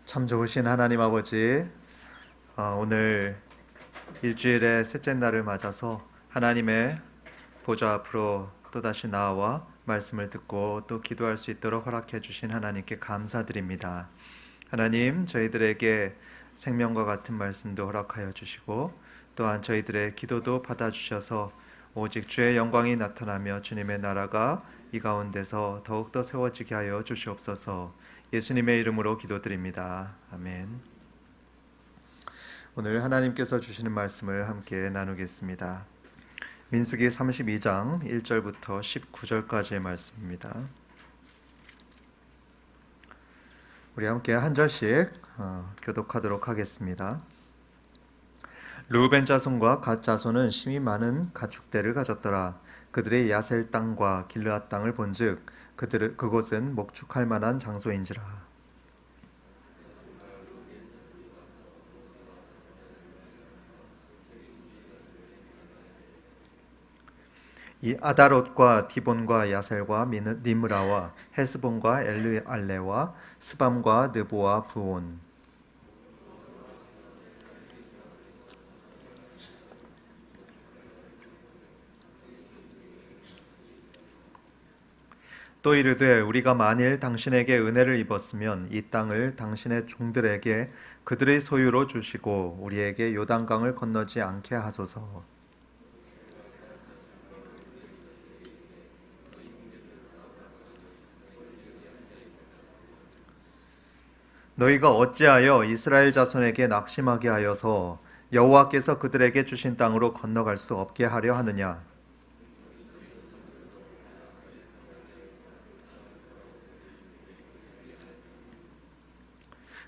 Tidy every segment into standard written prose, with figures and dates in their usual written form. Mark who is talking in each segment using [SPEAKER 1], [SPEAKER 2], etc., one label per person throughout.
[SPEAKER 1] 참 좋으신 하나님 아버지, 오늘 일주일의 셋째 날을 맞아서 하나님의 보좌 앞으로 또다시 나와 말씀을 듣고 또 기도할 수 있도록 허락해 주신 하나님께 감사드립니다. 하나님, 저희들에게 생명과 같은 말씀도 허락하여 주시고 또한 저희들의 기도도 받아주셔서 오직 주의 영광이 나타나며 주님의 나라가 이 가운데서 더욱더 세워지게 하여 주시옵소서. 예수님의 이름으로 기도드립니다. 아멘. 오늘 하나님께서 주시는 말씀을 함께 나누겠습니다. 민수기 32장 1절부터 19절까지의 말씀입니다. 우리 함께 한 절씩 교독하도록 하겠습니다. 르우벤 자손과 갓 자손은 심히 많은 가축대를 가졌더라. 그들의 야셀 땅과 길르앗 땅을 본즉 그곳은 목축할 만한 장소인지라. 이 아다롯과 디본과 야셀과 니므라와 헤스본과 엘르알레와 스밤과 느보와 부온. 또 이르되 우리가 만일 당신에게 은혜를 입었으면 이 땅을 당신의 종들에게 그들의 소유로 주시고 우리에게 요단강을 건너지 않게 하소서. 너희가 어찌하여 이스라엘 자손에게 낙심하게 하여서 여호와께서 그들에게 주신 땅으로 건너갈 수 없게 하려 하느냐?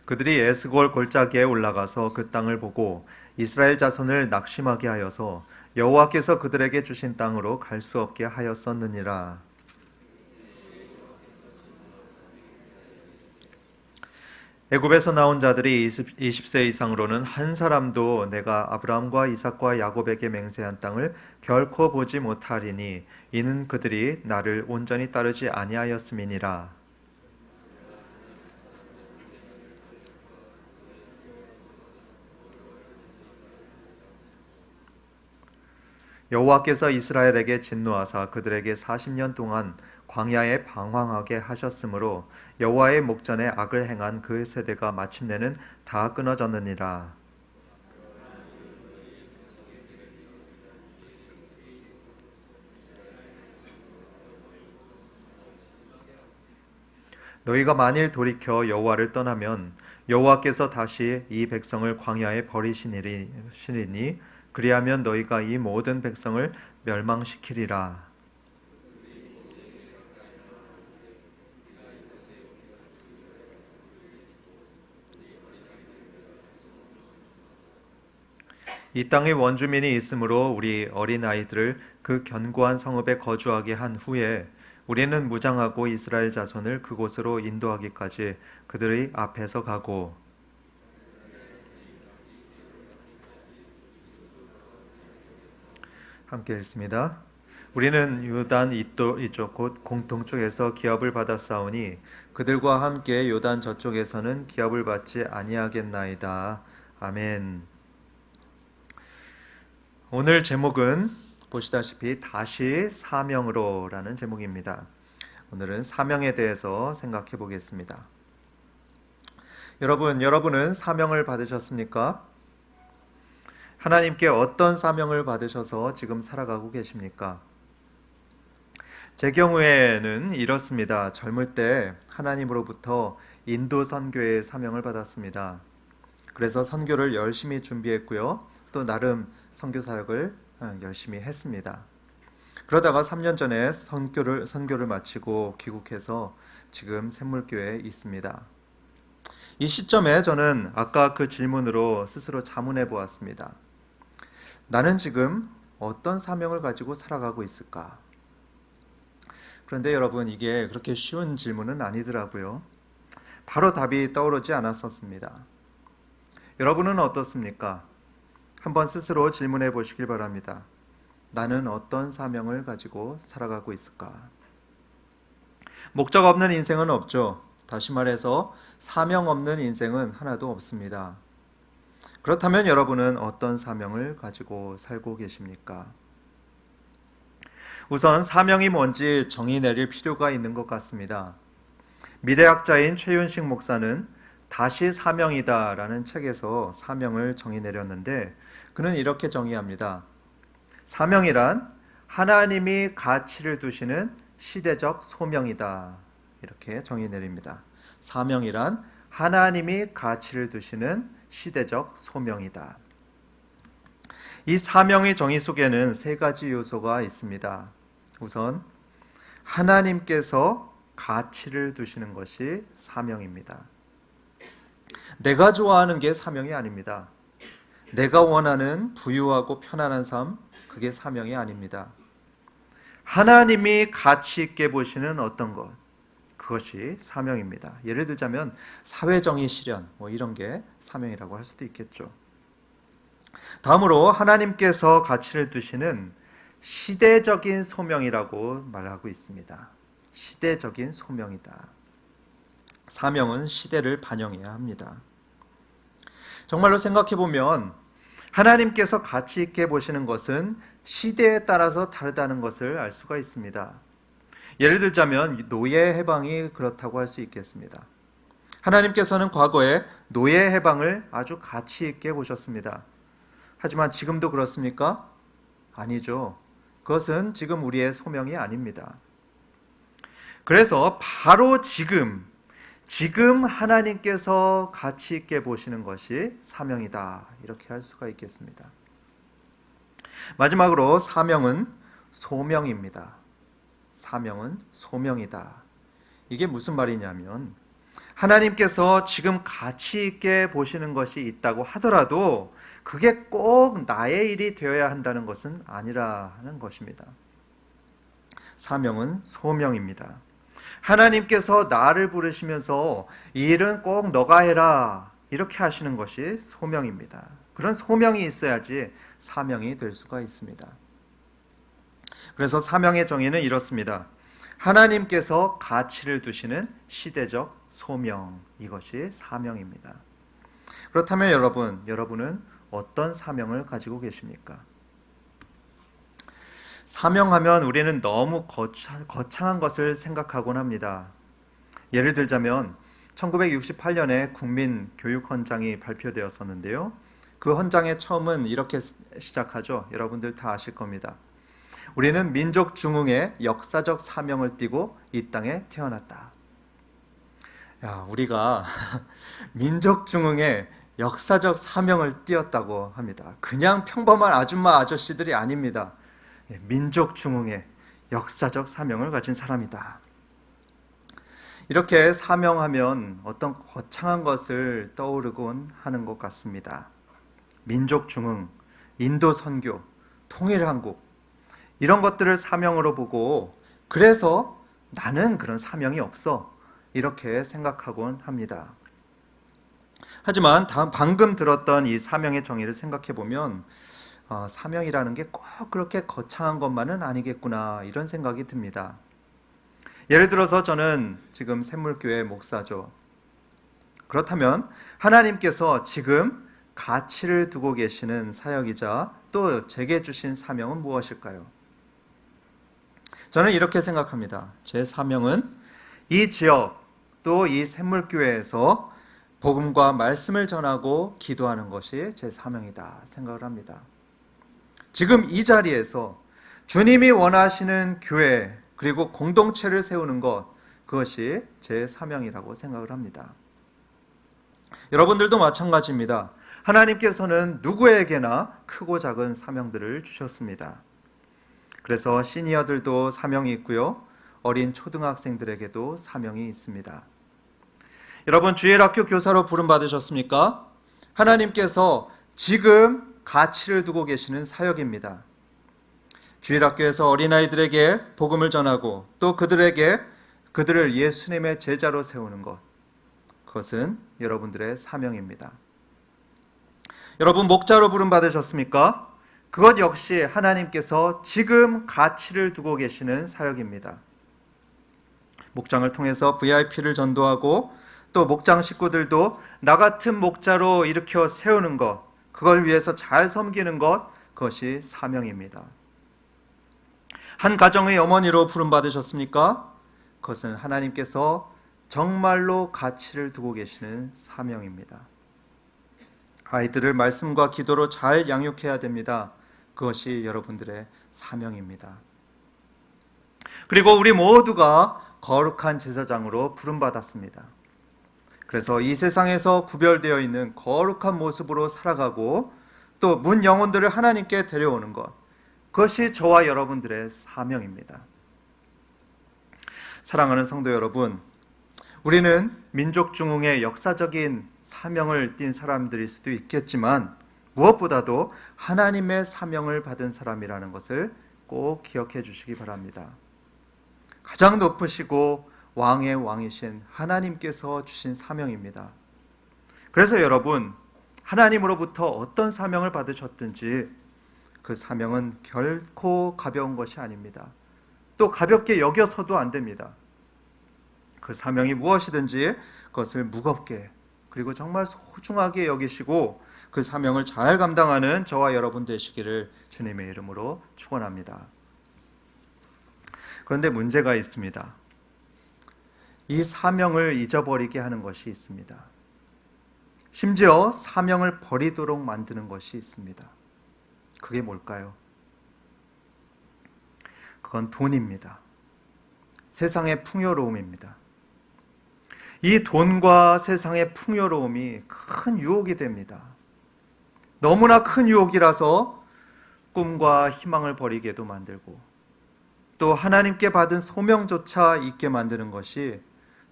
[SPEAKER 1] 그들이 에스골 골짜기에 올라가서 그 땅을 보고 이스라엘 자손을 낙심하게 하여서 여호와께서 그들에게 주신 땅으로 갈 수 없게 하였었느니라. 애굽에서 나온 자들이 20세 이상으로는 한 사람도 내가 아브라함과 이삭과 야곱에게 맹세한 땅을 결코 보지 못하리니 이는 그들이 나를 온전히 따르지 아니하였음이니라. 여호와께서 이스라엘에게 진노하사 그들에게 40년 동안 광야에 방황하게 하셨으므로 여호와의 목전에 악을 행한 그 세대가 마침내는 다 끊어졌느니라. 너희가 만일 돌이켜 여호와를 떠나면 여호와께서 다시 이 백성을 광야에 버리시리니 그리하면 너희가 이 모든 백성을 멸망시키리라. 이 땅에 원주민이 있으므로 우리 어린 아이들을 그 견고한 성읍에 거주하게 한 후에 우리는 무장하고 이스라엘 자손을 그곳으로 인도하기까지 그들의 앞에서 가고. 함께 읽습니다. 우리는 요단 이쪽 곧 동쪽에서 기업을 받았사오니 그들과 함께 요단 저쪽에서는 기업을 받지 아니하겠나이다. 아멘. 오늘 제목은 보시다시피 다시 사명으로 라는 제목입니다. 오늘은 사명에 대해서 생각해 보겠습니다. 여러분은 사명을 받으셨습니까? 하나님께 어떤 사명을 받으셔서 지금 살아가고 계십니까? 제 경우에는 이렇습니다. 젊을 때 하나님으로부터 인도 선교의 사명을 받았습니다. 그래서 선교를 열심히 준비했고요. 또 나름 선교 사역을 열심히 했습니다. 그러다가 3년 전에 선교를 마치고 귀국해서 지금 샘물교회에 있습니다. 이 시점에 저는 아까 그 질문으로 스스로 자문해 보았습니다. 나는 지금 어떤 사명을 가지고 살아가고 있을까? 그런데 여러분, 이게 그렇게 쉬운 질문은 아니더라고요. 바로 답이 떠오르지 않았었습니다. 여러분은 어떻습니까? 한번 스스로 질문해 보시길 바랍니다. 나는 어떤 사명을 가지고 살아가고 있을까? 목적 없는 인생은 없죠. 다시 말해서 사명 없는 인생은 하나도 없습니다. 그렇다면 여러분은 어떤 사명을 가지고 살고 계십니까? 우선 사명이 뭔지 정의 내릴 필요가 있는 것 같습니다. 미래학자인 최윤식 목사는 다시 사명이다 라는 책에서 사명을 정의 내렸는데, 그는 이렇게 정의합니다. 사명이란 하나님이 가치를 두시는 시대적 소명이다, 이렇게 정의 내립니다. 사명이란 하나님이 가치를 두시는 시대적 소명이다. 이 사명의 정의 속에는 세 가지 요소가 있습니다. 우선 하나님께서 가치를 두시는 것이 사명입니다. 내가 좋아하는 게 사명이 아닙니다. 내가 원하는 부유하고 편안한 삶, 그게 사명이 아닙니다. 하나님이 가치 있게 보시는 어떤 것, 그것이 사명입니다. 예를 들자면 사회정의 실현, 이런 게 사명이라고 할 수도 있겠죠. 다음으로 하나님께서 가치를 두시는 시대적인 소명이라고 말하고 있습니다. 시대적인 소명이다. 사명은 시대를 반영해야 합니다. 정말로 생각해보면 하나님께서 가치 있게 보시는 것은 시대에 따라서 다르다는 것을 알 수가 있습니다. 예를 들자면 노예 해방이 그렇다고 할 수 있겠습니다. 하나님께서는 과거에 노예 해방을 아주 가치 있게 보셨습니다. 하지만 지금도 그렇습니까? 아니죠. 그것은 지금 우리의 소명이 아닙니다. 그래서 바로 지금 하나님께서 가치 있게 보시는 것이 사명이다, 이렇게 할 수가 있겠습니다. 마지막으로 사명은 소명입니다. 사명은 소명이다. 이게 무슨 말이냐면 하나님께서 지금 가치 있게 보시는 것이 있다고 하더라도 그게 꼭 나의 일이 되어야 한다는 것은 아니라는 것입니다. 사명은 소명입니다. 하나님께서 나를 부르시면서 이 일은 꼭 너가 해라, 이렇게 하시는 것이 소명입니다. 그런 소명이 있어야지 사명이 될 수가 있습니다. 그래서 사명의 정의는 이렇습니다. 하나님께서 가치를 두시는 시대적 소명, 이것이 사명입니다. 그렇다면 여러분은 어떤 사명을 가지고 계십니까? 사명하면 우리는 너무 거창한 것을 생각하곤 합니다. 예를 들자면 1968년에 국민교육헌장이 발표되었었는데요. 그 헌장의 처음은 이렇게 시작하죠. 여러분들 다 아실 겁니다. 우리는 민족 중흥의 역사적 사명을 띠고 이 땅에 태어났다. 우리가 민족 중흥의 역사적 사명을 띠었다고 합니다. 그냥 평범한 아줌마 아저씨들이 아닙니다. 민족 중흥의 역사적 사명을 가진 사람이다. 이렇게 사명하면 어떤 거창한 것을 떠오르곤 하는 것 같습니다. 민족 중흥, 인도 선교, 통일 한국, 이런 것들을 사명으로 보고 그래서 나는 그런 사명이 없어, 이렇게 생각하곤 합니다. 하지만 방금 들었던 이 사명의 정의를 생각해 보면 사명이라는 게 꼭 그렇게 거창한 것만은 아니겠구나, 이런 생각이 듭니다. 예를 들어서 저는 지금 샘물교회 목사죠. 그렇다면 하나님께서 지금 가치를 두고 계시는 사역이자 또 제게 주신 사명은 무엇일까요? 저는 이렇게 생각합니다. 제 사명은 이 지역 또 이 샘물교회에서 복음과 말씀을 전하고 기도하는 것이 제 사명이다 생각을 합니다. 지금 이 자리에서 주님이 원하시는 교회 그리고 공동체를 세우는 것, 그것이 제 사명이라고 생각을 합니다. 여러분들도 마찬가지입니다. 하나님께서는 누구에게나 크고 작은 사명들을 주셨습니다. 그래서 시니어들도 사명이 있고요. 어린 초등학생들에게도 사명이 있습니다. 여러분, 주일학교 교사로 부름받으셨습니까? 하나님께서 지금 가치를 두고 계시는 사역입니다. 주일학교에서 어린아이들에게 복음을 전하고 또 그들을 예수님의 제자로 세우는 것, 그것은 여러분들의 사명입니다. 여러분, 목자로 부름받으셨습니까? 그것 역시 하나님께서 지금 가치를 두고 계시는 사역입니다. 목장을 통해서 VIP를 전도하고 또 목장 식구들도 나 같은 목자로 일으켜 세우는 것, 그걸 위해서 잘 섬기는 것, 그것이 사명입니다. 한 가정의 어머니로 부름받으셨습니까? 그것은 하나님께서 정말로 가치를 두고 계시는 사명입니다. 아이들을 말씀과 기도로 잘 양육해야 됩니다. 그것이 여러분들의 사명입니다. 그리고 우리 모두가 거룩한 제사장으로 부름받았습니다. 그래서 이 세상에서 구별되어 있는 거룩한 모습으로 살아가고 또 문 영혼들을 하나님께 데려오는 것, 그것이 저와 여러분들의 사명입니다. 사랑하는 성도 여러분, 우리는 민족 중흥의 역사적인 사명을 띈 사람들일 수도 있겠지만 무엇보다도 하나님의 사명을 받은 사람이라는 것을 꼭 기억해 주시기 바랍니다. 가장 높으시고 왕의 왕이신 하나님께서 주신 사명입니다. 그래서 여러분, 하나님으로부터 어떤 사명을 받으셨든지 그 사명은 결코 가벼운 것이 아닙니다. 또 가볍게 여겨서도 안 됩니다. 그 사명이 무엇이든지 그것을 무겁게 그리고 정말 소중하게 여기시고 그 사명을 잘 감당하는 저와 여러분 되시기를 주님의 이름으로 축원합니다. 그런데 문제가 있습니다. 이 사명을 잊어버리게 하는 것이 있습니다. 심지어 사명을 버리도록 만드는 것이 있습니다. 그게 뭘까요? 그건 돈입니다. 세상의 풍요로움입니다. 이 돈과 세상의 풍요로움이 큰 유혹이 됩니다. 너무나 큰 유혹이라서 꿈과 희망을 버리게도 만들고 또 하나님께 받은 소명조차 잊게 만드는 것이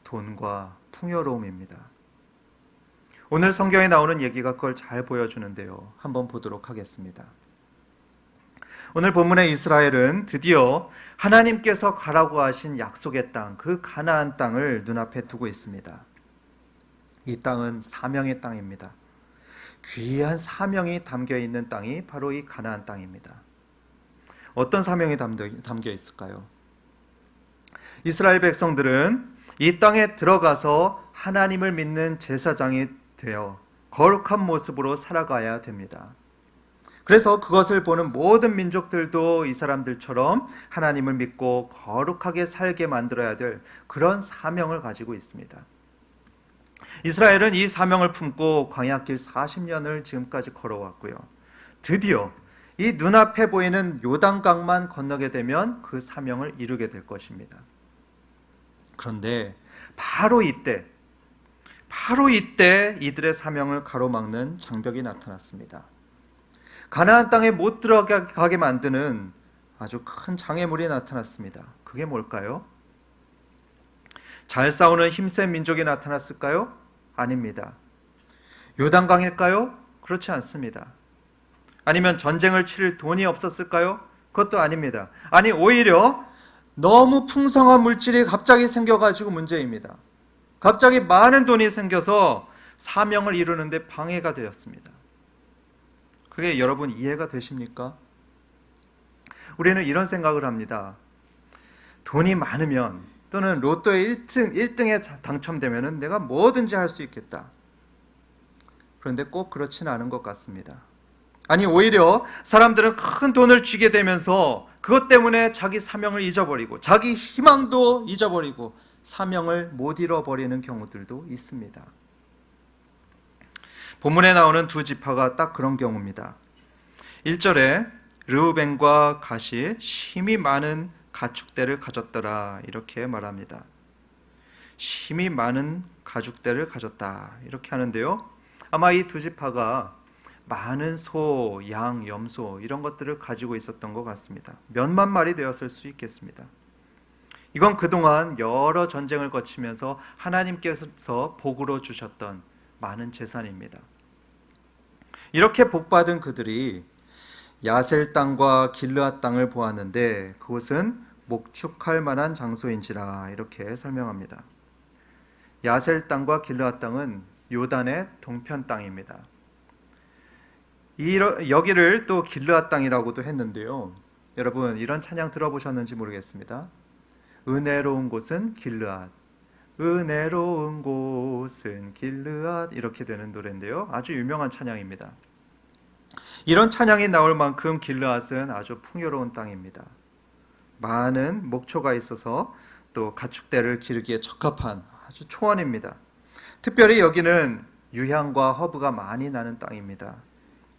[SPEAKER 1] 돈과 풍요로움입니다. 오늘 성경에 나오는 얘기가 그걸 잘 보여주는데요. 한번 보도록 하겠습니다. 오늘 본문의 이스라엘은 드디어 하나님께서 가라고 하신 약속의 땅, 그 가나안 땅을 눈앞에 두고 있습니다. 이 땅은 사명의 땅입니다. 귀한 사명이 담겨 있는 땅이 바로 이 가나안 땅입니다. 어떤 사명이 담겨 있을까요? 이스라엘 백성들은 이 땅에 들어가서 하나님을 믿는 제사장이 되어 거룩한 모습으로 살아가야 됩니다. 그래서 그것을 보는 모든 민족들도 이 사람들처럼 하나님을 믿고 거룩하게 살게 만들어야 될 그런 사명을 가지고 있습니다. 이스라엘은 이 사명을 품고 광야길 40년을 지금까지 걸어왔고요. 드디어 이 눈앞에 보이는 요단강만 건너게 되면 그 사명을 이루게 될 것입니다. 그런데 바로 이때 이들의 사명을 가로막는 장벽이 나타났습니다. 가나안 땅에 못 들어가게 만드는 아주 큰 장애물이 나타났습니다. 그게 뭘까요? 잘 싸우는 힘센 민족이 나타났을까요? 아닙니다. 요단강일까요? 그렇지 않습니다. 아니면 전쟁을 치를 돈이 없었을까요? 그것도 아닙니다. 아니, 오히려 너무 풍성한 물질이 갑자기 생겨가지고 문제입니다. 갑자기 많은 돈이 생겨서 사명을 이루는데 방해가 되었습니다. 그게 여러분 이해가 되십니까? 우리는 이런 생각을 합니다. 돈이 많으면 또는 로또에 1등에 당첨되면 내가 뭐든지 할 수 있겠다. 그런데 꼭 그렇지는 않은 것 같습니다. 아니, 오히려 사람들은 큰 돈을 쥐게 되면서 그것 때문에 자기 사명을 잊어버리고 자기 희망도 잊어버리고 사명을 못 잃어버리는 경우들도 있습니다. 본문에 나오는 두 지파가 딱 그런 경우입니다. 1절에 르우벤과 갓이 힘이 많은 가축대를 가졌더라 이렇게 말합니다. 힘이 많은 가축대를 가졌다 이렇게 하는데요. 아마 이 두 지파가 많은 소, 양, 염소 이런 것들을 가지고 있었던 것 같습니다. 몇만 마리 되었을 수 있겠습니다. 이건 그동안 여러 전쟁을 거치면서 하나님께서 복으로 주셨던 많은 재산입니다. 이렇게 복받은 그들이 야셀 땅과 길르앗 땅을 보았는데 그곳은 목축할 만한 장소인지라 이렇게 설명합니다. 야셀 땅과 길르앗 땅은 요단의 동편 땅입니다. 여기를 또 길르앗 땅이라고도 했는데요. 여러분 이런 찬양 들어보셨는지 모르겠습니다. 은혜로운 곳은 길르앗, 은혜로운 곳은 길르앗 이렇게 되는 노래인데요. 아주 유명한 찬양입니다. 이런 찬양이 나올 만큼 길르앗은 아주 풍요로운 땅입니다. 많은 목초가 있어서 또 가축대를 기르기에 적합한 아주 초원입니다. 특별히 여기는 유향과 허브가 많이 나는 땅입니다.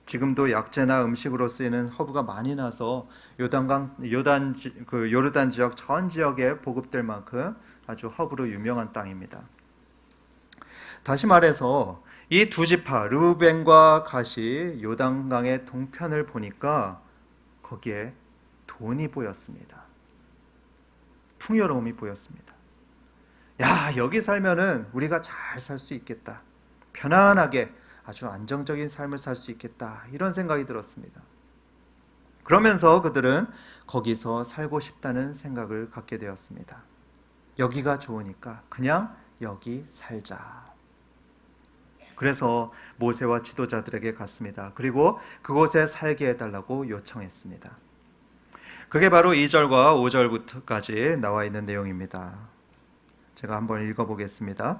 [SPEAKER 1] 지금도 약재나 음식으로 쓰이는 허브가 많이 나서 요르단 지역 전 지역에 보급될 만큼 아주 허브로 유명한 땅입니다. 다시 말해서 이 두 지파 르우벤과 갓이 요단강의 동편을 보니까 거기에 돈이 보였습니다. 풍요로움이 보였습니다. 야, 여기 살면은 우리가 잘 살 수 있겠다. 편안하게 아주 안정적인 삶을 살 수 있겠다. 이런 생각이 들었습니다. 그러면서 그들은 거기서 살고 싶다는 생각을 갖게 되었습니다. 여기가 좋으니까 그냥 여기 살자. 그래서 모세와 지도자들에게 갔습니다. 그리고 그곳에 살게 해달라고 요청했습니다. 그게 바로 2절과 5절부터까지 나와 있는 내용입니다. 제가 한번 읽어보겠습니다.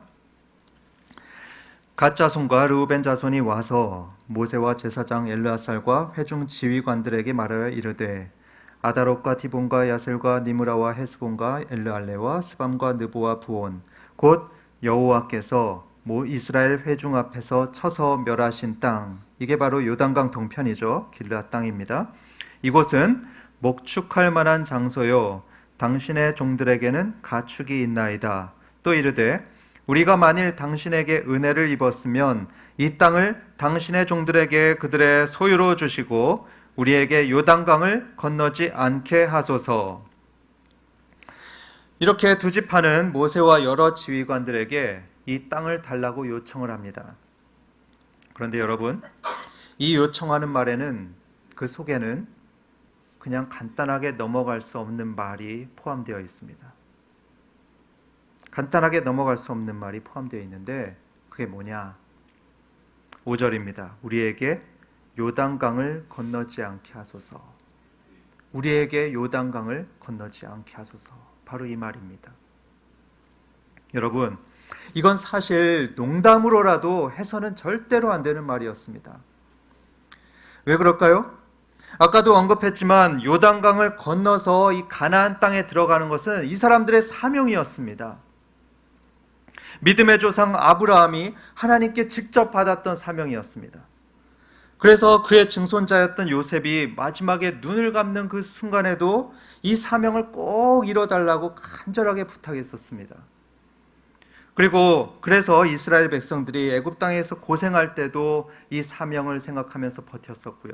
[SPEAKER 1] 갓 자손과 르우벤 자손이 와서 모세와 제사장 엘르아살과 회중 지휘관들에게 말하여 이르되 아다롯과 디본과 야셀과 니므라와 헤스본과 엘르알레와 스밤과 느보와 부온 곧 여호와께서 이스라엘 회중 앞에서 쳐서 멸하신 땅, 이게 바로 요단강 동편이죠. 길르앗 땅입니다. 이곳은 목축할 만한 장소요 당신의 종들에게는 가축이 있나이다. 또 이르되 우리가 만일 당신에게 은혜를 입었으면 이 땅을 당신의 종들에게 그들의 소유로 주시고 우리에게 요단강을 건너지 않게 하소서. 이렇게 두 지파는 모세와 여러 지휘관들에게 이 땅을 달라고 요청을 합니다. 그런데 여러분, 이 요청하는 말에는 그 속에는 그냥 간단하게 넘어갈 수 없는 말이 포함되어 있습니다. 간단하게 넘어갈 수 없는 말이 포함되어 있는데 그게 뭐냐? 5절입니다. 우리에게 요단강을 건너지 않게 하소서. 우리에게 요단강을 건너지 않게 하소서. 바로 이 말입니다. 여러분, 이건 사실 농담으로라도 해서는 절대로 안 되는 말이었습니다. 왜 그럴까요? 아까도 언급했지만 요단강을 건너서 이 가나안 땅에 들어가는 것은 이 사람들의 사명이었습니다. 믿음의 조상 아브라함이 하나님께 직접 받았던 사명이었습니다. 그래서 그의 증손자였던 요셉이 마지막에 눈을 감는 그 순간에도 이 사명을 꼭 이뤄달라고 간절하게 부탁했었습니다. 그래서 이스라엘 백성들이 애굽 땅에서 고생할 때도 이 사명을 생각하면서 버텼었고요.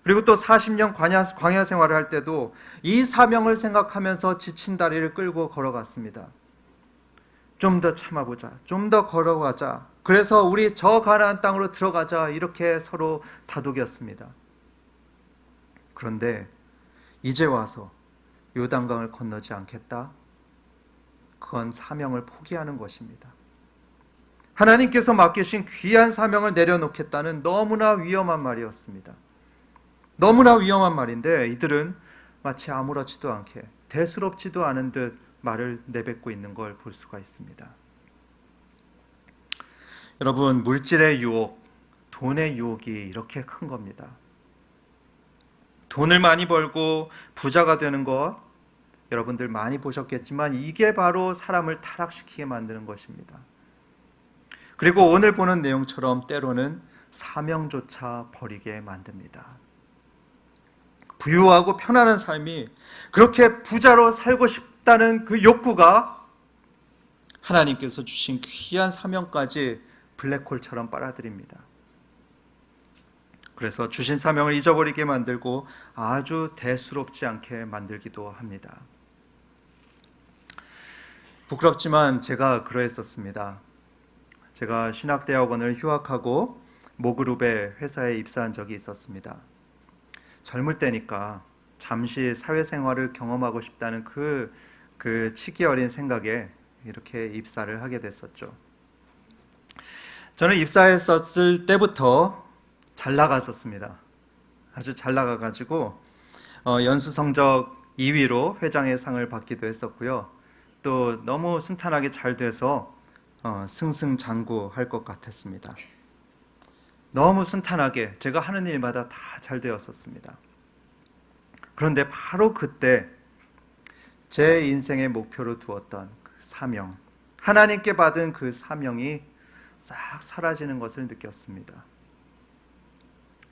[SPEAKER 1] 그리고 또 40년 광야 생활을 할 때도 이 사명을 생각하면서 지친 다리를 끌고 걸어갔습니다. 좀 더 참아보자. 좀 더 걸어가자. 그래서 우리 저 가나안 땅으로 들어가자. 이렇게 서로 다독였습니다. 그런데 이제 와서 요단강을 건너지 않겠다. 그건 사명을 포기하는 것입니다. 하나님께서 맡기신 귀한 사명을 내려놓겠다는 너무나 위험한 말이었습니다. 너무나 위험한 말인데 이들은 마치 아무렇지도 않게 대수롭지도 않은 듯 말을 내뱉고 있는 걸 볼 수가 있습니다. 여러분, 물질의 유혹, 돈의 유혹이 이렇게 큰 겁니다. 돈을 많이 벌고 부자가 되는 것, 여러분들 많이 보셨겠지만 이게 바로 사람을 타락시키게 만드는 것입니다. 그리고 오늘 보는 내용처럼 때로는 사명조차 버리게 만듭니다. 부유하고 편안한 삶이 그렇게 부자로 살고 싶다는 그 욕구가 하나님께서 주신 귀한 사명까지 블랙홀처럼 빨아들입니다. 그래서 주신 사명을 잊어버리게 만들고 아주 대수롭지 않게 만들기도 합니다. 부끄럽지만 제가 그러했었습니다. 제가 신학대학원을 휴학하고 모그룹의 회사에 입사한 적이 있었습니다. 젊을 때니까 잠시 사회생활을 경험하고 싶다는 그 치기 어린 생각에 이렇게 입사를 하게 됐었죠. 저는 입사했었을 때부터 잘 나갔었습니다. 아주 잘 나가가지고 연수 성적 2위로 회장의 상을 받기도 했었고요. 또 너무 순탄하게 잘 돼서 승승장구할 것 같았습니다. 너무 순탄하게 제가 하는 일마다 다 잘 되었었습니다. 그런데 바로 그때 제 인생의 목표로 두었던 그 사명, 하나님께 받은 그 사명이 싹 사라지는 것을 느꼈습니다.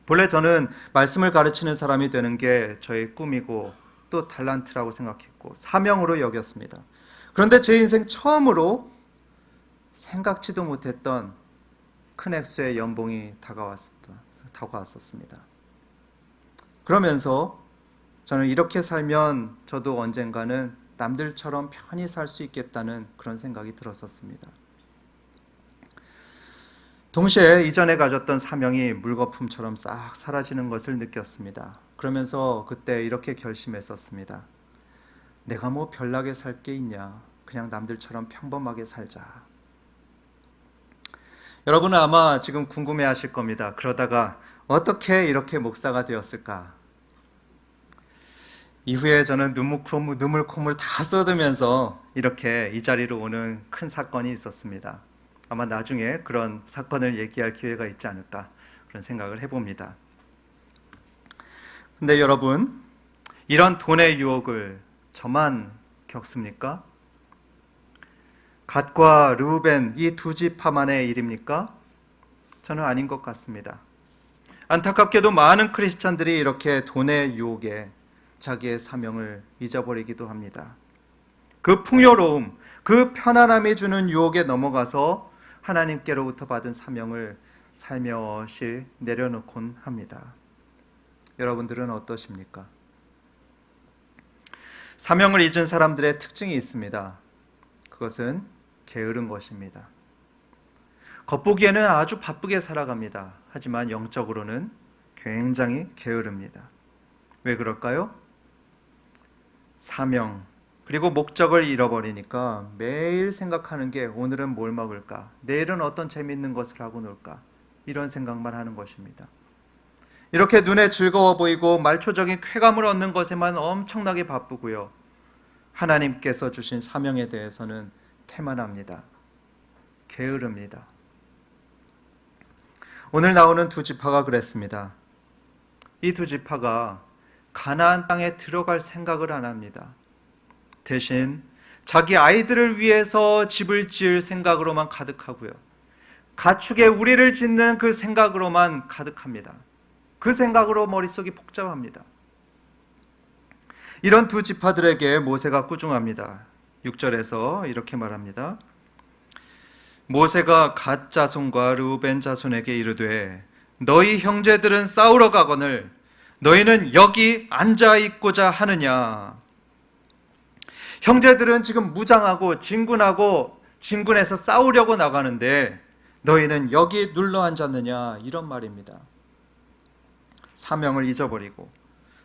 [SPEAKER 1] 본래 저는 말씀을 가르치는 사람이 되는 게 저의 꿈이고 또 달란트라고 생각했고 사명으로 여겼습니다. 그런데 제 인생 처음으로 생각지도 못했던 큰 액수의 연봉이 다가왔었습니다. 그러면서 저는 이렇게 살면 저도 언젠가는 남들처럼 편히 살 수 있겠다는 그런 생각이 들었었습니다. 동시에 이전에 가졌던 사명이 물거품처럼 싹 사라지는 것을 느꼈습니다. 그러면서 그때 이렇게 결심했었습니다. 내가 뭐 별나게 살 게 있냐? 그냥 남들처럼 평범하게 살자. 여러분은 아마 지금 궁금해하실 겁니다. 그러다가 어떻게 이렇게 목사가 되었을까? 이후에 저는 눈물 콧물 다 쏟으면서 이렇게 이 자리로 오는 큰 사건이 있었습니다. 아마 나중에 그런 사건을 얘기할 기회가 있지 않을까 그런 생각을 해봅니다. 근데 여러분, 이런 돈의 유혹을 저만 겪습니까? 갓과 르우벤 이 두 지파만의 일입니까? 저는 아닌 것 같습니다. 안타깝게도 많은 크리스천들이 이렇게 돈의 유혹에 자기의 사명을 잊어버리기도 합니다. 그 풍요로움, 그 편안함이 주는 유혹에 넘어가서 하나님께로부터 받은 사명을 살며시 내려놓곤 합니다. 여러분들은 어떠십니까? 사명을 잊은 사람들의 특징이 있습니다. 그것은 게으른 것입니다. 겉보기에는 아주 바쁘게 살아갑니다. 하지만 영적으로는 굉장히 게으릅니다. 왜 그럴까요? 사명, 그리고 목적을 잃어버리니까 매일 생각하는 게 오늘은 뭘 먹을까? 내일은 어떤 재미있는 것을 하고 놀까? 이런 생각만 하는 것입니다. 이렇게 눈에 즐거워 보이고 말초적인 쾌감을 얻는 것에만 엄청나게 바쁘고요. 하나님께서 주신 사명에 대해서는 태만합니다. 게으릅니다. 오늘 나오는 두 지파가 그랬습니다. 이 두 지파가 가나안 땅에 들어갈 생각을 안 합니다. 대신 자기 아이들을 위해서 집을 지을 생각으로만 가득하고요. 가축의 우리를 짓는 그 생각으로만 가득합니다. 그 생각으로 머릿속이 복잡합니다. 이런 두 지파들에게 모세가 꾸중합니다. 6절에서 이렇게 말합니다. 모세가 갓 자손과 르우벤 자손에게 이르되 너희 형제들은 싸우러 가거늘 너희는 여기 앉아 있고자 하느냐. 형제들은 지금 무장하고 진군해서 싸우려고 나가는데 너희는 여기 눌러 앉았느냐, 이런 말입니다. 사명을 잊어버리고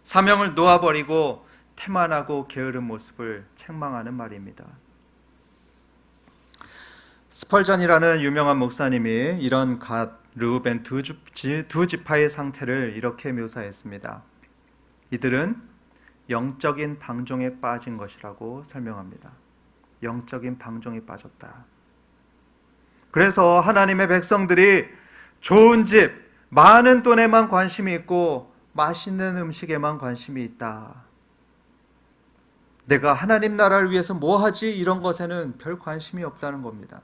[SPEAKER 1] 사명을 놓아버리고 태만하고 게으른 모습을 책망하는 말입니다. 스펄전이라는 유명한 목사님이 이런 갓, 르우벤 두 지파의 상태를 이렇게 묘사했습니다. 이들은 영적인 방종에 빠진 것이라고 설명합니다. 영적인 방종에 빠졌다. 그래서 하나님의 백성들이 좋은 집, 많은 돈에만 관심이 있고 맛있는 음식에만 관심이 있다. 내가 하나님 나라를 위해서 뭐 하지? 이런 것에는 별 관심이 없다는 겁니다.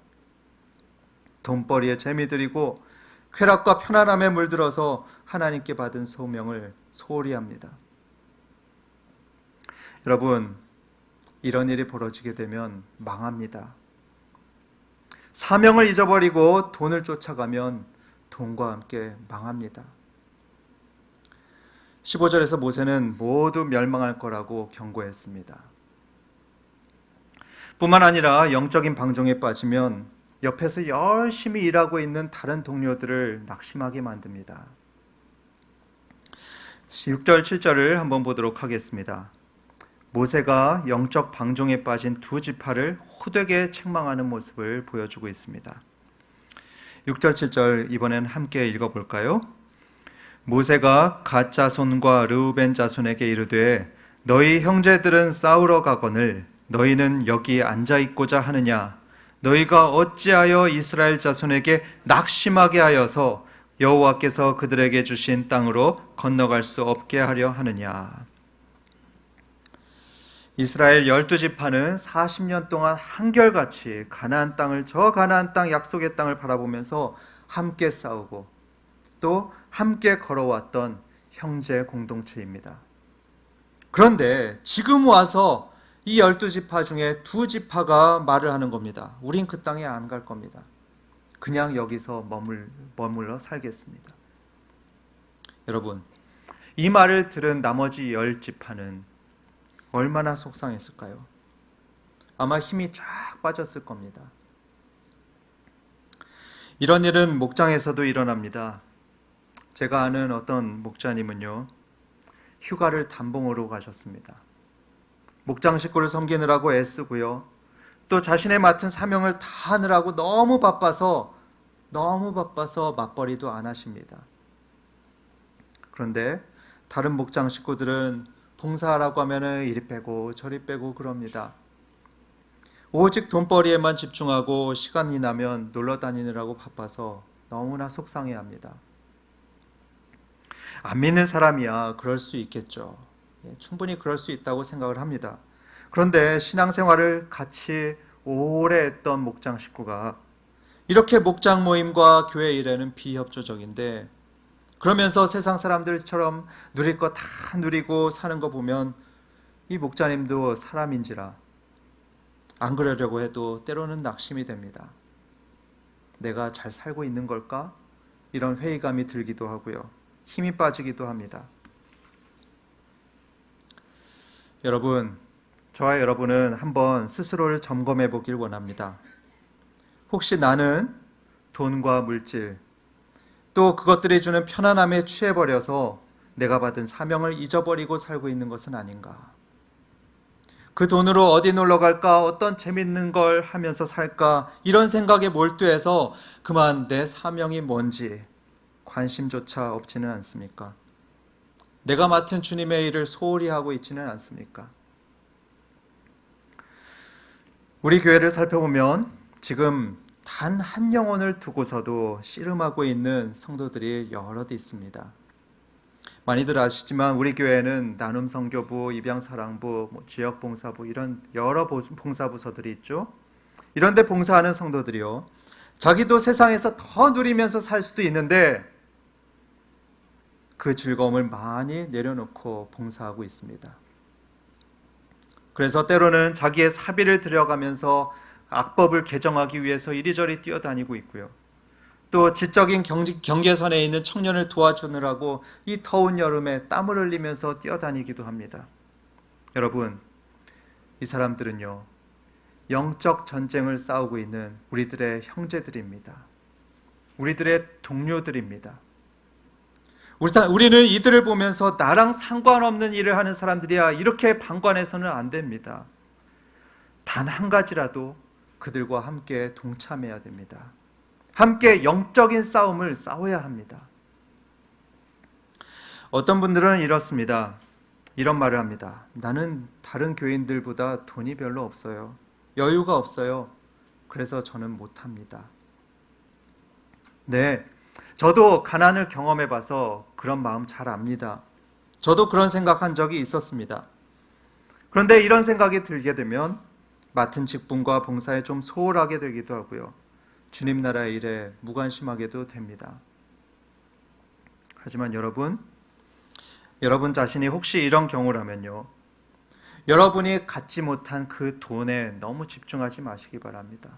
[SPEAKER 1] 돈벌이에 재미들이고 쾌락과 편안함에 물들어서 하나님께 받은 소명을 소홀히 합니다. 여러분, 이런 일이 벌어지게 되면 망합니다. 사명을 잊어버리고 돈을 쫓아가면 돈과 함께 망합니다. 15절에서 모세는 모두 멸망할 거라고 경고했습니다. 뿐만 아니라 영적인 방종에 빠지면 옆에서 열심히 일하고 있는 다른 동료들을 낙심하게 만듭니다. 6절, 7절을 한번 보도록 하겠습니다. 모세가 영적 방종에 빠진 두 지파를 호되게 책망하는 모습을 보여주고 있습니다. 6절, 7절 이번엔 함께 읽어볼까요? 모세가 갓 자손과 르우벤 자손에게 이르되 너희 형제들은 싸우러 가거늘 너희는 여기 앉아 있고자 하느냐? 너희가 어찌하여 이스라엘 자손에게 낙심하게 하여서 여호와께서 그들에게 주신 땅으로 건너갈 수 없게 하려 하느냐? 이스라엘 12지파는 40년 동안 한결같이 가나안 땅을, 저 가나안 땅, 약속의 땅을 바라보면서 함께 싸우고 또 함께 걸어왔던 형제 공동체입니다. 그런데 지금 와서 이 12지파 중에 2지파가 말을 하는 겁니다. 우린 그 땅에 안 갈 겁니다. 그냥 여기서 머물러 살겠습니다. 여러분, 이 말을 들은 나머지 10지파는 얼마나 속상했을까요? 아마 힘이 쫙 빠졌을 겁니다. 이런 일은 목장에서도 일어납니다. 제가 아는 어떤 목자님은요, 휴가를 단봉으로 가셨습니다. 목장 식구를 섬기느라고 애쓰고요, 또 자신의 맡은 사명을 다 하느라고 너무 바빠서 맞벌이도 안 하십니다. 그런데 다른 목장 식구들은 봉사하라고 하면 이리 빼고 저리 빼고 그럽니다. 오직 돈벌이에만 집중하고 시간이 나면 놀러 다니느라고 바빠서 너무나 속상해합니다. 안 믿는 사람이야 그럴 수 있겠죠. 충분히 그럴 수 있다고 생각을 합니다. 그런데 신앙생활을 같이 오래 했던 목장 식구가 이렇게 목장 모임과 교회 일에는 비협조적인데, 그러면서 세상 사람들처럼 누릴 거 다 누리고 사는 거 보면 이 목자님도 사람인지라 안 그러려고 해도 때로는 낙심이 됩니다. 내가 잘 살고 있는 걸까? 이런 회의감이 들기도 하고요. 힘이 빠지기도 합니다. 여러분, 저와 여러분은 한번 스스로를 점검해 보길 원합니다. 혹시 나는 돈과 물질, 또 그것들이 주는 편안함에 취해버려서 내가 받은 사명을 잊어버리고 살고 있는 것은 아닌가? 그 돈으로 어디 놀러 갈까? 어떤 재밌는 걸 하면서 살까? 이런 생각에 몰두해서 그만 내 사명이 뭔지 관심조차 없지는 않습니까? 내가 맡은 주님의 일을 소홀히 하고 있지는 않습니까? 우리 교회를 살펴보면 지금 단 한 영혼을 두고서도 씨름하고 있는 성도들이 여럿 있습니다. 많이들 아시지만 우리 교회는 나눔선교부, 입양사랑부, 지역봉사부 이런 여러 봉사부서들이 있죠. 이런 데 봉사하는 성도들이요, 자기도 세상에서 더 누리면서 살 수도 있는데 그 즐거움을 많이 내려놓고 봉사하고 있습니다. 그래서 때로는 자기의 사비를 들여가면서 악법을 개정하기 위해서 이리저리 뛰어다니고 있고요. 또 지적인 경계선에 있는 청년을 도와주느라고 이 더운 여름에 땀을 흘리면서 뛰어다니기도 합니다. 여러분, 이 사람들은요, 영적 전쟁을 싸우고 있는 우리들의 형제들입니다. 우리들의 동료들입니다. 우리는 이들을 보면서 나랑 상관없는 일을 하는 사람들이야 이렇게 방관해서는 안 됩니다. 단 한 가지라도 그들과 함께 동참해야 됩니다. 함께 영적인 싸움을 싸워야 합니다. 어떤 분들은 이렇습니다. 이런 말을 합니다. 나는 다른 교인들보다 돈이 별로 없어요. 여유가 없어요. 그래서 저는 못합니다. 네, 저도 가난을 경험해봐서 그런 마음 잘 압니다. 저도 그런 생각한 적이 있었습니다. 그런데 이런 생각이 들게 되면 맡은 직분과 봉사에 좀 소홀하게 되기도 하고요. 주님 나라의 일에 무관심하게도 됩니다. 하지만 여러분 자신이 혹시 이런 경우라면요, 여러분이 갖지 못한 그 돈에 너무 집중하지 마시기 바랍니다.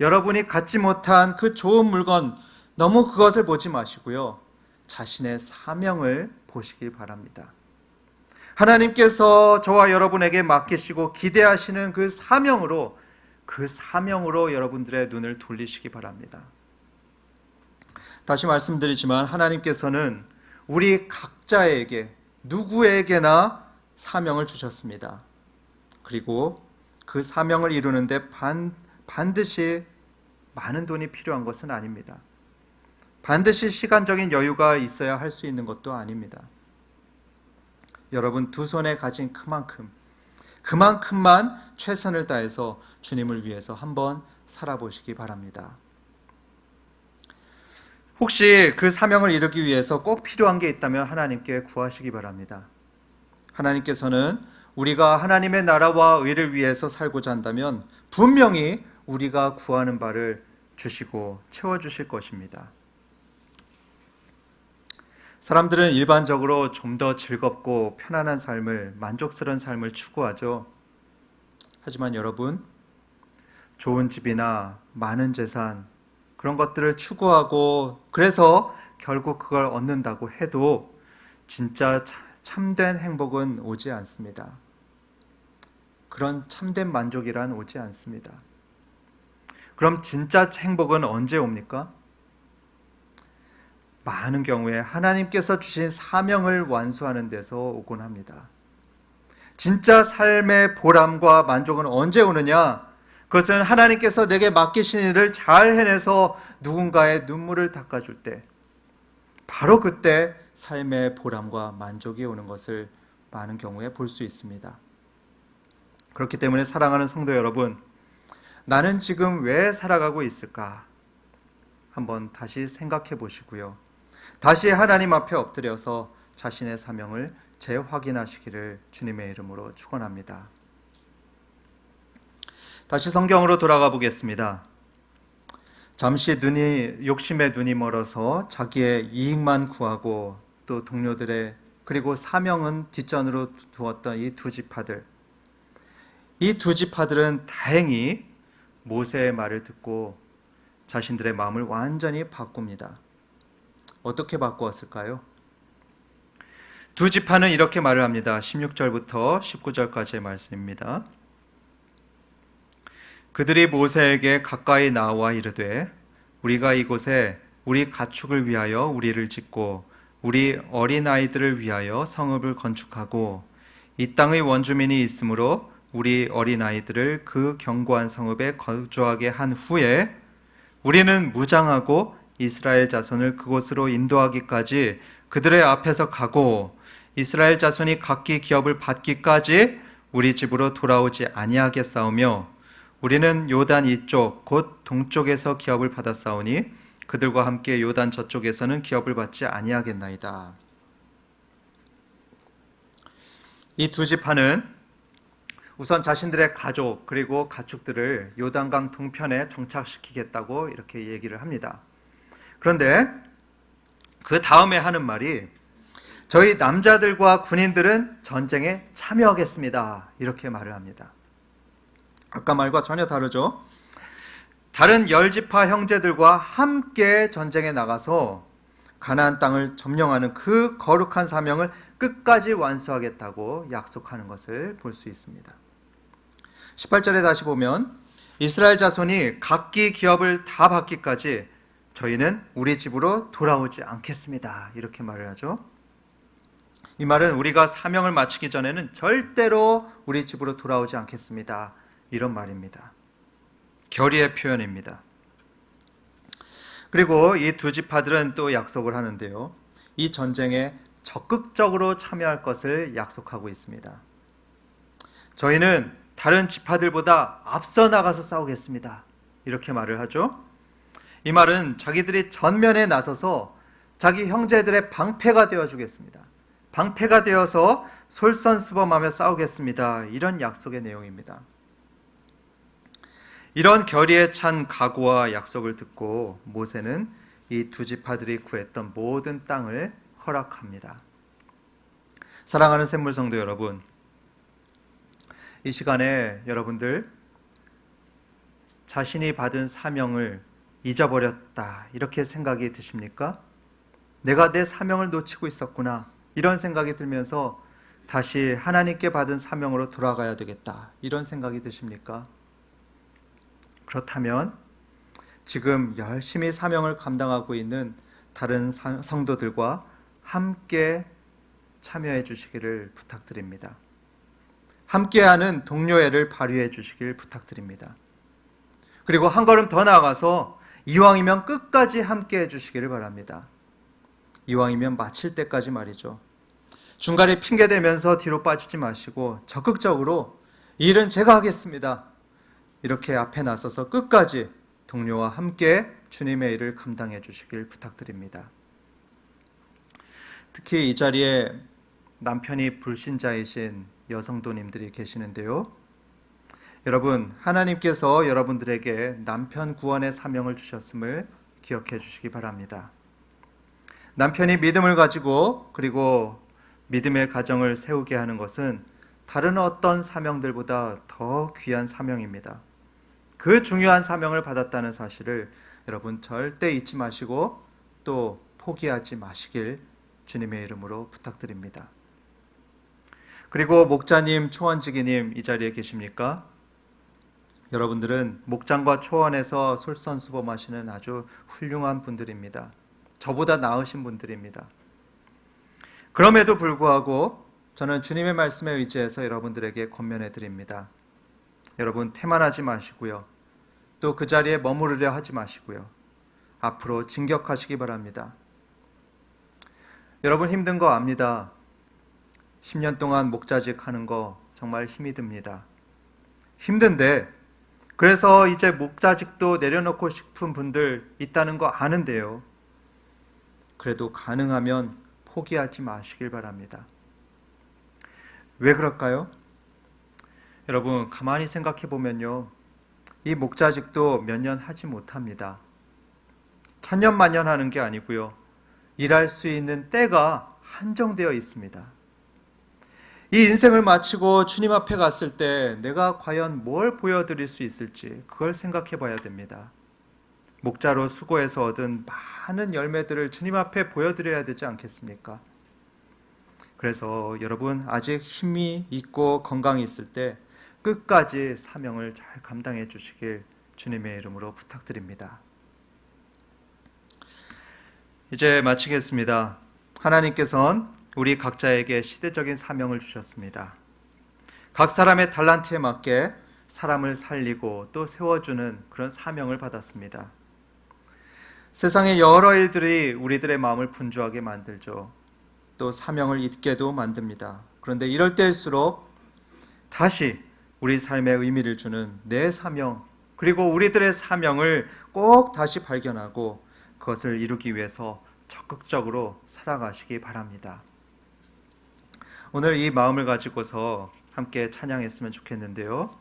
[SPEAKER 1] 여러분이 갖지 못한 그 좋은 물건, 너무 그것을 보지 마시고요, 자신의 사명을 보시길 바랍니다. 하나님께서 저와 여러분에게 맡기시고 기대하시는 그 사명으로 여러분들의 눈을 돌리시기 바랍니다. 다시 말씀드리지만 하나님께서는 우리 각자에게 누구에게나 사명을 주셨습니다. 그리고 그 사명을 이루는데 반드시 많은 돈이 필요한 것은 아닙니다. 반드시 시간적인 여유가 있어야 할 수 있는 것도 아닙니다. 여러분 두 손에 가진 그만큼 그만큼만 최선을 다해서 주님을 위해서 한번 살아보시기 바랍니다. 혹시 그 사명을 이루기 위해서 꼭 필요한 게 있다면 하나님께 구하시기 바랍니다. 하나님께서는 우리가 하나님의 나라와 의를 위해서 살고자 한다면 분명히 우리가 구하는 바를 주시고 채워주실 것입니다. 사람들은 일반적으로 좀 더 즐겁고 편안한 삶을, 만족스러운 삶을 추구하죠. 하지만 여러분, 좋은 집이나 많은 재산, 그런 것들을 추구하고 그래서 결국 그걸 얻는다고 해도 진짜 참된 행복은 오지 않습니다. 그런 참된 만족이란 오지 않습니다. 그럼 진짜 행복은 언제 옵니까? 많은 경우에 하나님께서 주신 사명을 완수하는 데서 오곤 합니다. 진짜 삶의 보람과 만족은 언제 오느냐? 그것은 하나님께서 내게 맡기신 일을 잘 해내서 누군가의 눈물을 닦아줄 때, 바로 그때 삶의 보람과 만족이 오는 것을 많은 경우에 볼 수 있습니다. 그렇기 때문에 사랑하는 성도 여러분, 나는 지금 왜 살아가고 있을까? 한번 다시 생각해 보시고요. 다시 하나님 앞에 엎드려서 자신의 사명을 재확인하시기를 주님의 이름으로 축원합니다. 다시 성경으로 돌아가 보겠습니다. 잠시 욕심의 눈이 멀어서 자기의 이익만 구하고 또 동료들의 그리고 사명은 뒷전으로 두었던 이 두 지파들. 이 두 지파들은 다행히 모세의 말을 듣고 자신들의 마음을 완전히 바꿉니다. 어떻게 바꾸었을까요? 두 지파는 이렇게 말을 합니다. 16절부터 19절까지의 말씀입니다. 그들이 모세에게 가까이 나와 이르되 우리가 이곳에 우리 가축을 위하여 우리를 짓고 우리 어린아이들을 위하여 성읍을 건축하고 이 땅의 원주민이 있으므로 우리 어린아이들을 그 견고한 성읍에 거주하게 한 후에 우리는 무장하고 이스라엘 자손을 그곳으로 인도하기까지 그들의 앞에서 가고 이스라엘 자손이 각기 기업을 받기까지 우리 집으로 돌아오지 아니하겠사오며 우리는 요단 이쪽 곧 동쪽에서 기업을 받았사오니 그들과 함께 요단 저쪽에서는 기업을 받지 아니하겠나이다. 이 두 지파는 우선 자신들의 가족 그리고 가축들을 요단강 동편에 정착시키겠다고 이렇게 얘기를 합니다. 그런데 그 다음에 하는 말이 저희 남자들과 군인들은 전쟁에 참여하겠습니다. 이렇게 말을 합니다. 아까 말과 전혀 다르죠. 다른 10지파 형제들과 함께 전쟁에 나가서 가나안 땅을 점령하는 그 거룩한 사명을 끝까지 완수하겠다고 약속하는 것을 볼 수 있습니다. 18절에 다시 보면 이스라엘 자손이 각기 기업을 다 받기까지 저희는 우리 집으로 돌아오지 않겠습니다. 이렇게 말을 하죠. 이 말은 우리가 사명을 마치기 전에는 절대로 우리 집으로 돌아오지 않겠습니다. 이런 말입니다. 결의의 표현입니다. 그리고 이 두 지파들은 또 약속을 하는데요. 이 전쟁에 적극적으로 참여할 것을 약속하고 있습니다. 저희는 다른 지파들보다 앞서 나가서 싸우겠습니다. 이렇게 말을 하죠. 이 말은 자기들이 전면에 나서서 자기 형제들의 방패가 되어주겠습니다. 방패가 되어서 솔선수범하며 싸우겠습니다. 이런 약속의 내용입니다. 이런 결의에 찬 각오와 약속을 듣고 모세는 이 두 지파들이 구했던 모든 땅을 허락합니다. 사랑하는 샘물 성도 여러분, 이 시간에 여러분들 자신이 받은 사명을 잊어버렸다 이렇게 생각이 드십니까? 내가 내 사명을 놓치고 있었구나 이런 생각이 들면서 다시 하나님께 받은 사명으로 돌아가야 되겠다 이런 생각이 드십니까? 그렇다면 지금 열심히 사명을 감당하고 있는 다른 성도들과 함께 참여해 주시기를 부탁드립니다. 함께하는 동료애를 발휘해 주시길 부탁드립니다. 그리고 한 걸음 더 나아가서 이왕이면 끝까지 함께해 주시기를 바랍니다. 이왕이면 마칠 때까지 말이죠. 중간에 핑계대면서 뒤로 빠지지 마시고 적극적으로 이 일은 제가 하겠습니다. 이렇게 앞에 나서서 끝까지 동료와 함께 주님의 일을 감당해 주시길 부탁드립니다. 특히 이 자리에 남편이 불신자이신 여성도님들이 계시는데요. 여러분, 하나님께서 여러분들에게 남편 구원의 사명을 주셨음을 기억해 주시기 바랍니다. 남편이 믿음을 가지고 그리고 믿음의 가정을 세우게 하는 것은 다른 어떤 사명들보다 더 귀한 사명입니다. 그 중요한 사명을 받았다는 사실을 여러분 절대 잊지 마시고 또 포기하지 마시길 주님의 이름으로 부탁드립니다. 그리고 목자님, 초원지기님 이 자리에 계십니까? 여러분들은 목장과 초원에서 솔선수범하시는 아주 훌륭한 분들입니다. 저보다 나으신 분들입니다. 그럼에도 불구하고 저는 주님의 말씀에 의지해서 여러분들에게 권면해 드립니다. 여러분 태만하지 마시고요. 또 그 자리에 머무르려 하지 마시고요. 앞으로 진격하시기 바랍니다. 여러분 힘든 거 압니다. 10년 동안 목자직 하는 거 정말 힘이 듭니다. 힘든데 그래서 이제 목자직도 내려놓고 싶은 분들 있다는 거 아는데요. 그래도 가능하면 포기하지 마시길 바랍니다. 왜 그럴까요? 여러분 가만히 생각해 보면요. 이 목자직도 몇 년 하지 못합니다. 천년만년 하는 게 아니고요. 일할 수 있는 때가 한정되어 있습니다. 이 인생을 마치고 주님 앞에 갔을 때 내가 과연 뭘 보여드릴 수 있을지 그걸 생각해 봐야 됩니다. 목자로 수고해서 얻은 많은 열매들을 주님 앞에 보여드려야 되지 않겠습니까? 그래서 여러분 아직 힘이 있고 건강이 있을 때 끝까지 사명을 잘 감당해 주시길 주님의 이름으로 부탁드립니다. 이제 마치겠습니다. 하나님께서는 우리 각자에게 시대적인 사명을 주셨습니다. 각 사람의 달란트에 맞게 사람을 살리고 또 세워주는 그런 사명을 받았습니다. 세상의 여러 일들이 우리들의 마음을 분주하게 만들죠. 또 사명을 잊게도 만듭니다. 그런데 이럴 때일수록 다시 우리 삶에 의미를 주는 내 사명 그리고 우리들의 사명을 꼭 다시 발견하고 그것을 이루기 위해서 적극적으로 살아가시기 바랍니다. 오늘 이 마음을 가지고서 함께 찬양했으면 좋겠는데요.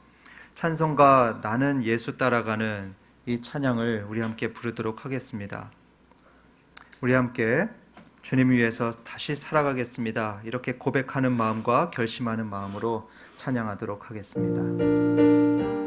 [SPEAKER 1] 찬송가 나는 예수 따라가는 이 찬양을 우리 함께 부르도록 하겠습니다. 우리 함께 주님 위해서 다시 살아가겠습니다. 이렇게 고백하는 마음과 결심하는 마음으로 찬양하도록 하겠습니다.